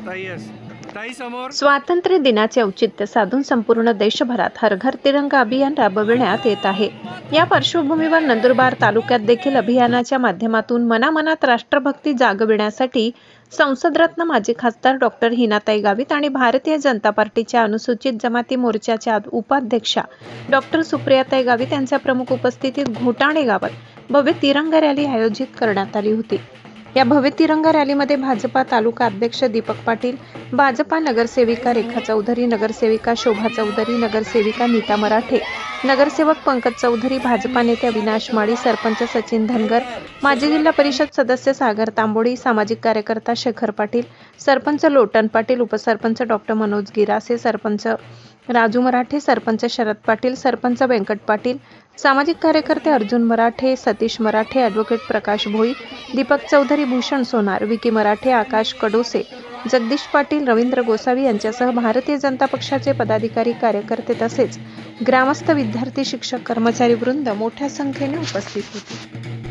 ताई समोर स्वातंत्र्य दिनाचे औचित्य साधून संपूर्ण देशभरात हर घर तिरंगा अभियान राबविण्यात येत आहे। या पार्श्वभूमीवर नंदुरबार तालुक्यात देखील अभियानाच्या माध्यमातून मनामनात राष्ट्रभक्ती जागविण्यासाठी संसदरत्न माजी खासदार डॉक्टर हिनाताई गावित आणि भारतीय जनता पार्टीच्या अनुसूचित जमाती मोर्चाच्या उपाध्यक्षा डॉक्टर सुप्रियाताई गावित यांच्या प्रमुख उपस्थितीत घोटाणे गावात भव्य तिरंगा रॅली आयोजित करण्यात आली होती। या भव्य तिरंगा रॅलीमध्ये भाजपा तालुका अध्यक्ष दीपक पाटील, भाजपा नगरसेविका रेखा चौधरी, नगरसेविका शोभा चौधरी, नगरसेविका नीता मराठे, नगरसेवक पंकज चौधरी, भाजपा नेते अविनाश माळी, सरपंच सचिन धनगर, माजी जिल्हा परिषद सदस्य सागर तांबोडी, सामाजिक कार्यकर्ता शेखर पाटील, सरपंच लोटन पाटील, उपसरपंच डॉक्टर मनोज गिरासे, सरपंच राजू मराठे, सरपंच शरद पाटील, सरपंच व्यंकट पाटील, सामाजिक कार्यकर्ते अर्जुन मराठे, सतीश मराठे, ॲडव्होकेट प्रकाश भोई, दीपक चौधरी, भूषण सोनार, विकी मराठे, आकाश कडोसे, जगदीश पाटील, रवींद्र गोसावी यांच्यासह भारतीय जनता पक्षाचे पदाधिकारी, कार्यकर्ते तसेच ग्रामस्थ, विद्यार्थी, शिक्षक, कर्मचारी वृंद मोठ्या संख्येने उपस्थित होते।